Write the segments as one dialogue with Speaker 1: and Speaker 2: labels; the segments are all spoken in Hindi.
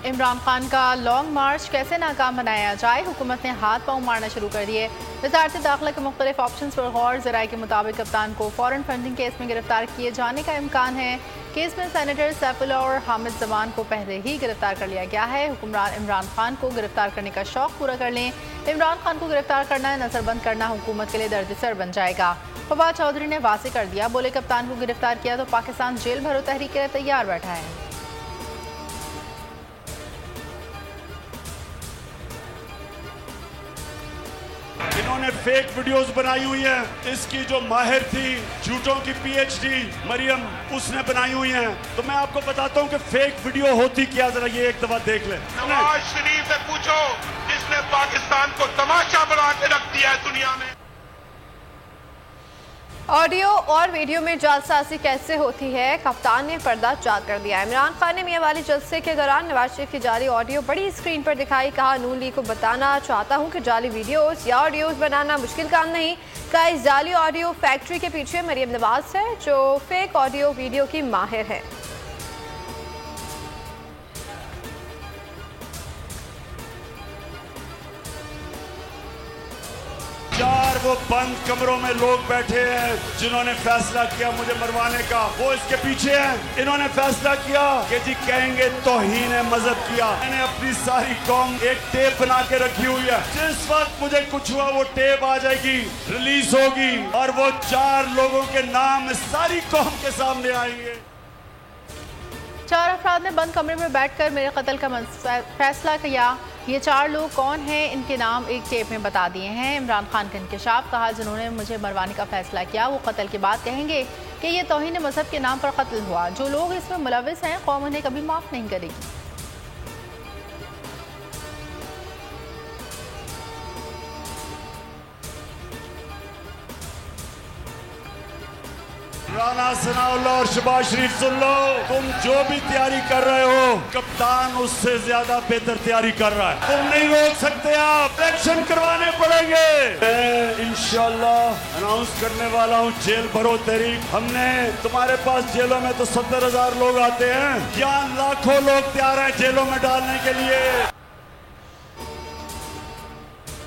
Speaker 1: इमरान खान का लॉन्ग मार्च कैसे नाकाम बनाया जाए, हुकूमत ने हाथ पांव मारना शुरू कर दिए। वज़ारत दाखिला के मुख्तलिफ ऑप्शन पर गौर। ज़राए के मुताबिक कप्तान को फॉरेन फंडिंग केस में गिरफ्तार किए जाने का इम्कान है। केस में सेनेटर सैफुल्लाह और हामिद जमान को पहले ही गिरफ्तार कर लिया गया है। हुक्मरान इमरान खान को गिरफ्तार करने का शौक पूरा कर लें। इमरान खान को गिरफ्तार करना, नजरबंद करना हुकूमत के लिए दर्द-ए-सर बन जाएगा। फवाद चौधरी ने वाज़ेह कर दिया, बोले कप्तान को गिरफ्तार किया तो पाकिस्तान जेल भरो तहरीक के लिए तैयार बैठा है।
Speaker 2: इन्होंने फेक वीडियोस बनाई हुई है। इसकी जो माहिर थी झूठों की पीएचडी मरियम, उसने बनाई हुई है। तो मैं आपको बताता हूँ कि फेक वीडियो होती क्या, जरा ये एक दफा देख ले।
Speaker 3: नवाज शरीफ से पूछो, जिसने पाकिस्तान को तमाशा बना के रख दिया है दुनिया में।
Speaker 4: ऑडियो और वीडियो में जालसाजी कैसे होती है, कप्तान ने पर्दा चाक कर दिया। इमरान खान ने मियां वाली जलसे के दौरान नवाज शरीफ की जाली ऑडियो बड़ी स्क्रीन पर दिखाई। कहा, नून लीग को बताना चाहता हूं कि जाली वीडियोस या ऑडियोस बनाना मुश्किल काम नहीं। कहा, इस जाली ऑडियो फैक्ट्री के पीछे मरियम नवाज है, जो फेक ऑडियो वीडियो की माहिर है।
Speaker 2: चार वो बंद कमरों में लोग बैठे हैं जिन्होंने फैसला किया मुझे मरवाने का, वो इसके पीछे हैं। इन्होंने फैसला किया कि जी कहेंगे तौहीन मजहब किया। मैंने अपनी सारी कौम एक टेप बना के रखी हुई है। जिस वक्त मुझे कुछ हुआ वो टेप आ जाएगी, रिलीज होगी और वो चार लोगों के नाम सारी कौम के सामने आएंगे।
Speaker 1: 4 अफराद ने बंद कमरे में बैठकर मेरे कत्ल का फैसला किया। ये 4 लोग कौन हैं, इनके नाम एक टेप में बता दिए हैं। इमरान खान का इंकशाफ। कहा, जिन्होंने मुझे मरवाने का फैसला किया वो कत्ल के बाद कहेंगे कि ये तौहीन मजहब के नाम पर कत्ल हुआ। जो लोग इसमें मुलविस हैं, कौम उन्हें कभी माफ़ नहीं करेगी।
Speaker 2: राना सनाउल्लाह और शहबाज शरीफ, सुन लो, तुम जो भी तैयारी कर रहे हो, कप्तान उससे ज्यादा बेहतर तैयारी कर रहा है। तुम नहीं रोक सकते, आप इलेक्शन करवाने पड़ेंगे। मैं इंशाल्लाह अनाउंस करने वाला हूँ जेल भरो तहरीक। हमने तुम्हारे पास जेलों में तो 70,000 लोग आते हैं, यहाँ लाखों लोग तैयार हैं जेलों में डालने के लिए।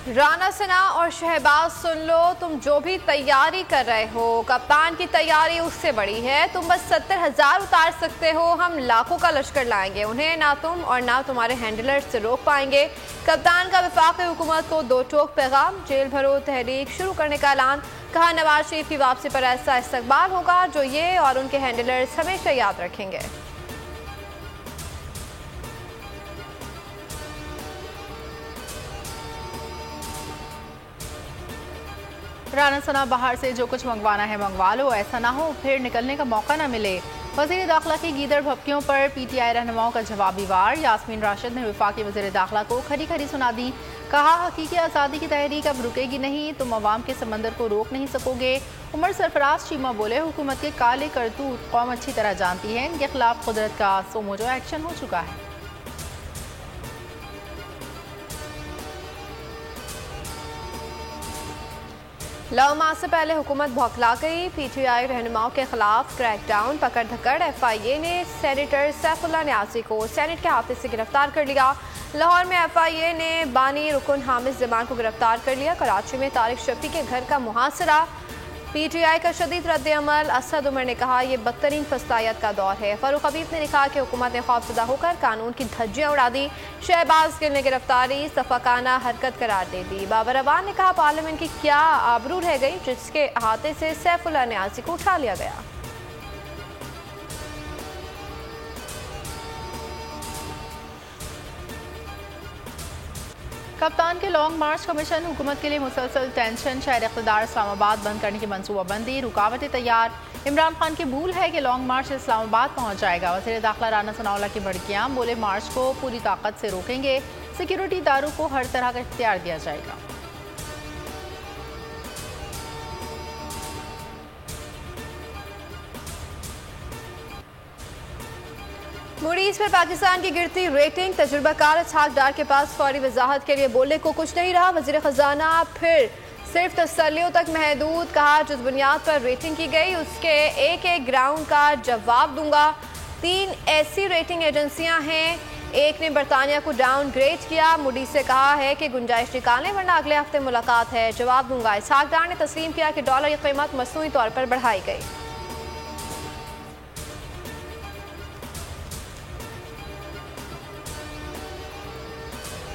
Speaker 4: राना सना और शहबाज, सुन लो, तुम जो भी तैयारी कर रहे हो, कप्तान की तैयारी उससे बड़ी है। तुम बस 70,000 उतार सकते हो, हम लाखों का लश्कर लाएंगे। उन्हें ना तुम और ना तुम्हारे हैंडलर्स से रोक पाएंगे। कप्तान का वफाकी हुकूमत को 2 टोक पैगाम, जेल भरो तहरीक शुरू करने का ऐलान। कहा, नवाज शरीफ की वापसी पर ऐसा इस्तकबाल होगा जो ये और उनके हैंडलर्स हमेशा याद रखेंगे।
Speaker 1: राना सना, बाहर से जो कुछ मंगवाना है मंगवा लो, ऐसा ना हो फिर निकलने का मौका ना मिले। वज़ीर दाखिला की गीदड़ भपकियों पर पीटीआई रहनुमाओं का जवाबी वार। यास्मीन राशिद ने वफाकी वज़ीर दाखिला को खरी खरी सुना दी। कहा, हकीकी आज़ादी की तहरीक अब रुकेगी नहीं, तुम अवाम के समंदर को रोक नहीं सकोगे। उमर सरफराज चीमा बोले, हुकूमत के काले करतूत कौम अच्छी तरह जानती है, इनके खिलाफ कुदरत का सोमोजो एक्शन हो चुका है।
Speaker 4: लव माह से पहले हुकूमत बौखला गई, पीटीआई रहनुमाओं के खिलाफ क्रैकडाउन। पकड़ धकड़, एफआईए ने सेनेटर सैफुल्लाह न्यासी को सेनेट के हाफिज से गिरफ्तार कर लिया। लाहौर में एफआईए ने बानी रुकन हामिद जमान को गिरफ्तार कर लिया। कराची में तारिक शफी के घर का मुहासरा, पीटीआई का शदीद रद्द-ए-अमल। असद उमर ने कहा, यह बदतरीन फस्तायत का दौर है। फारूक हबीब ने लिखा कि हुकूमत ने खौफजदा होकर कानून की धज्जियां उड़ा दी। शहबाज गिल ने गिरफ्तारी सफाकाना हरकत करार दे दी। बाबर अवान ने कहा, पार्लियामेंट की क्या आबरू रह गई जिसके अहाते से सैफुल्लाह न्यासी को उठा लिया गया।
Speaker 1: कप्तान के लॉन्ग मार्च का मिशन, हुकूमत के लिए मुसलसल टेंशन। शहर इक़्तिदार इस्लामाबाद बंद करने की मनसूबाबंदी, रुकावटें तैयार। इमरान खान की भूल है कि लॉन्ग मार्च इस्लामाबाद पहुंच जाएगा। वज़ीर दाखिला राना सनाउल्लाह की भड़कियां, बोले मार्च को पूरी ताकत से रोकेंगे। सिक्योरिटी इदारों को हर तरह का इख्तियार दिया जाएगा।
Speaker 4: मूडीज पर पाकिस्तान की गिरती रेटिंग, तजुर्बाकार इसहाक डार के पास फौरी वजाहत के लिए बोलने को कुछ नहीं रहा। वज़ीर ख़जाना फिर सिर्फ तसल्लियों तक महदूद। कहा, जिस बुनियाद पर रेटिंग की गई उसके एक एक ग्राउंड का जवाब दूंगा। 3 ऐसी रेटिंग एजेंसियां हैं एक ने बरतानिया को डाउनग्रेड किया। मूडी से कहा है कि गुंजाइश निकालें वरना अगले हफ्ते मुलाकात है, जवाब दूंगा। इसहाक डार ने तस्लीम किया कि डॉलर की कीमत मसनूई तौर पर बढ़ाई गई।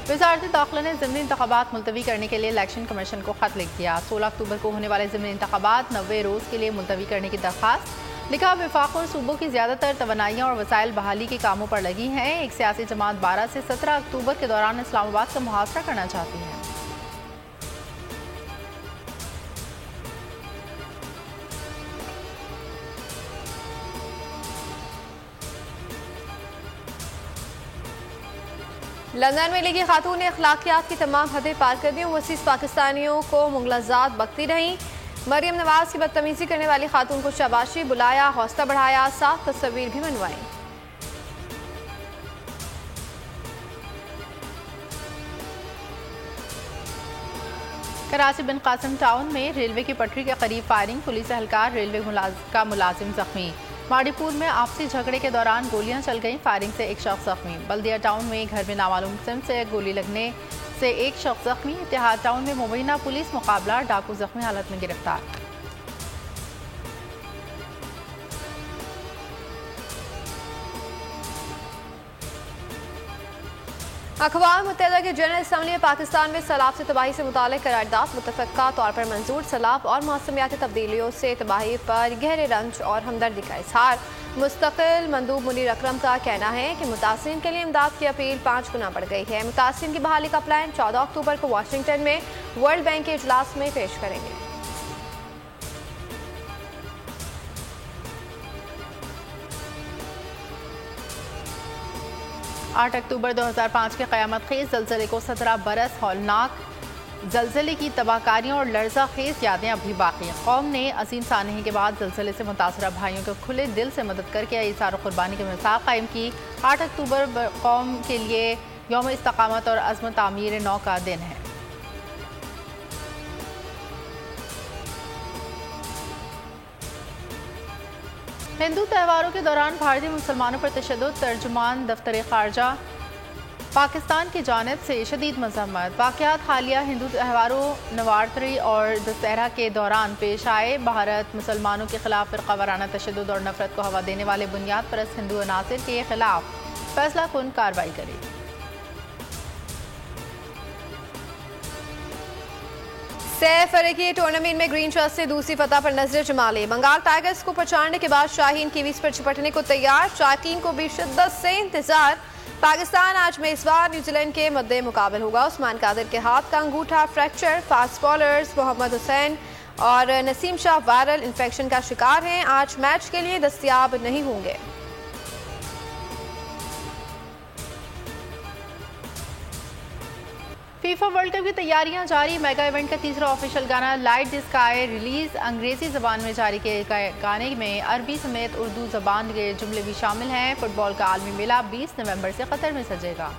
Speaker 1: वज़ारत दाखिला ने ज़िमनी इंतख़ाबात मुलतवी करने के लिए इलेक्शन कमीशन को खत लिख दिया। 16 अक्टूबर को होने वाले ज़िमनी इंतख़ाबात 90 रोज़ के लिए मुलतवी करने की दरख्वास्त। लिखा, वफाक और सूबों की ज़्यादातर तवानाइयाँ और वसाइल बहाली के कामों पर लगी हैं। एक सियासी जमात 12 से 17 अक्टूबर के दौरान इस्लामाबाद का मुहासरा करना चाहती है।
Speaker 4: लंदन में लेगी खातून ने अखलाकियात की तमाम हदें पार कर दी। ओवरसीज पाकिस्तानियों को मुगलजात बकती रहीं। मरियम नवाज की बदतमीजी करने वाली खातून को शाबाशी, बुलाया, हौसला बढ़ाया, 7 तस्वीर भी मनवाई।
Speaker 1: कराची बिन कासिम टाउन में रेलवे की पटरी के करीब फायरिंग, पुलिस एहलकार रेलवे का मुलाजिम जख्मी। माड़ीपुर में आपसी झगड़े के दौरान गोलियां चल गईं, फायरिंग से एक शख्स जख्मी। बल्दिया टाउन में घर में नामालूम किस्म से गोली लगने से एक शख्स जख्मी। इत्तेहाद टाउन में मुबैना पुलिस मुकाबला, डाकू जख्मी हालत में गिरफ्तार।
Speaker 4: अक़वाम मुत्तहिदा के जनरल असम्बली में पाकिस्तान में सैलाब से तबाही से मुताल्लिक़ करारदाद मुतफ़क़्क़ा तौर पर मंजूर। सैलाब और मौसमियाती तब्दीलियों से तबाही पर गहरे रंज और हमदर्दी का इज़हार। मुस्तकिल मंदूब मुनीर अकरम का कहना है कि मुतासिरीन के लिए इमदाद की अपील 5 गुना बढ़ गई है। मुतासिरीन की बहाली का प्लान 14 अक्टूबर को वाशिंगटन में वर्ल्ड बैंक के इजलास में पेश करेंगे।
Speaker 1: आठ अक्टूबर 2005 के क़यामत खेज़ ज़लज़ले को 17 बरस हौलनाक ज़लज़ले की तबाहकारियों और लर्ज़ा खेज़ यादें अभी बाकी हैं। कौम ने अज़ीम सानही के बाद ज़लज़ले से मुतासरा भाइयों को खुले दिल से मदद करके इज़हार क़ुरबानी की मिसाल कायम की। 8 अक्टूबर कौम के लिए यौम इस्तक़ामत और अज़्म तामीर नौ का दिन है। हिंदू त्योहारों के दौरान भारतीय मुसलमानों पर तशद्दुद, तर्जुमान दफ्तर ख़ारजा पाकिस्तान की जानिब से शदीद मज़म्मत। वाक़यात हालिया हिंदू त्योहारों नवरात्रि और दशहरा के दौरान पेश आए। भारत मुसलमानों के खिलाफ फ़िरक़ा वाराना तशद्दुद और नफ़रत को हवा देने वाले बुनियाद परस्त हिंदू अनासिर के खिलाफ फैसला कुन कार्रवाई करे।
Speaker 4: सैफ अफ्रीकी टूर्नामेंट में ग्रीन ट्रस्ट से दूसरी फतह पर नजर जमा ली। बंगाल टाइगर्स को पछाड़ने के बाद शाहीन कीवीज पर चिपटने को तैयार। शायकीन को भी शिद्दत से इंतजार। पाकिस्तान आज मेजबान न्यूजीलैंड के मद्दे मुकाबल होगा। उस्मान कादिर के हाथ का अंगूठा fracture. Fast bowlers Mohammad Hussain और नसीम शाह वायरल इन्फेक्शन का शिकार हैं, आज मैच के लिए दस्तयाब नहीं होंगे।
Speaker 1: फीफा वर्ल्ड कप की तैयारियां जारी। मेगा इवेंट का तीसरा ऑफिशियल गाना लाइट द स्काई रिलीज। अंग्रेजी जबान में जारी किए गए गाने में अरबी समेत उर्दू जबान के जुमले भी शामिल हैं। फुटबॉल का आलमी मेला 20 नवंबर से कतर में सजेगा।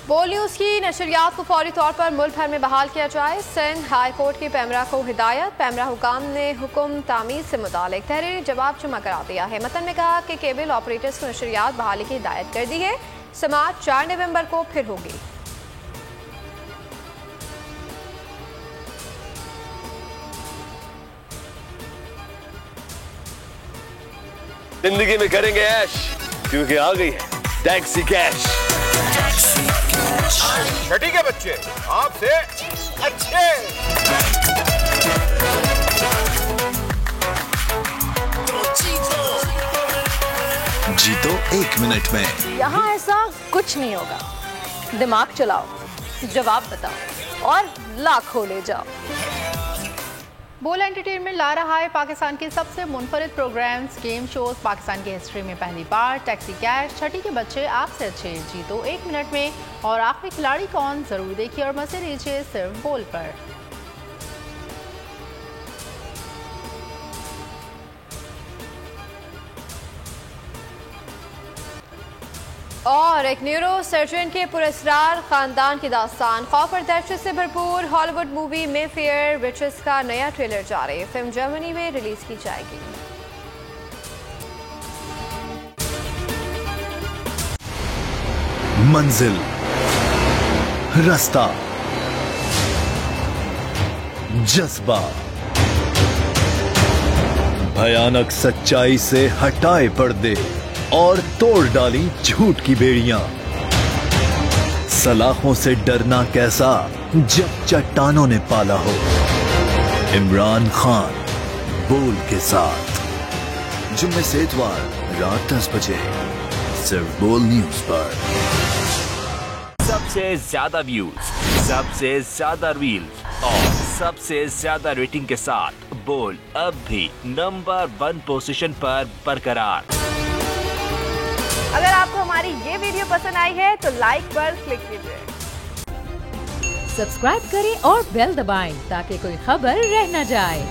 Speaker 4: बोल न्यूज़ की नशरियात को फौरी तौर पर मुल्क भर में बहाल किया जाए। सिंध हाई कोर्ट की पैमरा को हिदायत। पैमरा हुकाम ने हुक्म तामीर से मुतालिक तहरीरी जवाब जमा करा दिया है। मतन में कहा कि केबल ऑपरेटर्स को नशरियात बहाली की हिदायत कर दी है। समाअत 4 नवंबर को फिर होगी।
Speaker 5: जिंदगी में करेंगे ऐश क्योंकि आ गई है टैक्सी कैश।
Speaker 3: ठीक है बच्चे, आपसे अच्छे।
Speaker 6: जीतो 1 मिनट में।
Speaker 7: यहाँ ऐसा कुछ नहीं होगा। दिमाग चलाओ, जवाब बताओ और लाखों ले जाओ।
Speaker 1: बोल एंटरटेनमेंट ला रहा है पाकिस्तान के सबसे मुनफरिद प्रोग्राम्स, गेम शोज। पाकिस्तान की हिस्ट्री में पहली बार टैक्सी कैश, छठी के बच्चे आपसे अच्छे। जीतो 1 मिनट में और आखिरी खिलाड़ी कौन, जरूर देखिए और मजे लीजिए सिर्फ बोल पर।
Speaker 4: और एक न्यूरो सर्जन के पुरस्कार खानदान की दास्तान, खौफ और दहशत से भरपूर हॉलीवुड मूवी में फेयर विचेस का नया ट्रेलर जारी। फिल्म जर्मनी में रिलीज की जाएगी।
Speaker 6: मंजिल, रास्ता, जज्बा, भयानक सच्चाई से हटाए पर्दे और तोड़ डाली झूठ की बेड़ियां। सलाखों से डरना कैसा जब चट्टानों ने पाला हो। इमरान खान बोल के साथ जुम्मे से इतवार रात 10 बजे सिर्फ बोल न्यूज पर।
Speaker 8: सबसे ज्यादा व्यूज, सबसे ज्यादा रील्स और सबसे ज्यादा रेटिंग के साथ बोल अब भी नंबर 1 पोजीशन पर बरकरार।
Speaker 7: अगर आपको हमारी ये वीडियो पसंद आई है तो लाइक पर क्लिक कीजिए,
Speaker 9: सब्सक्राइब करें और बेल दबाएं ताकि कोई खबर रह न जाए।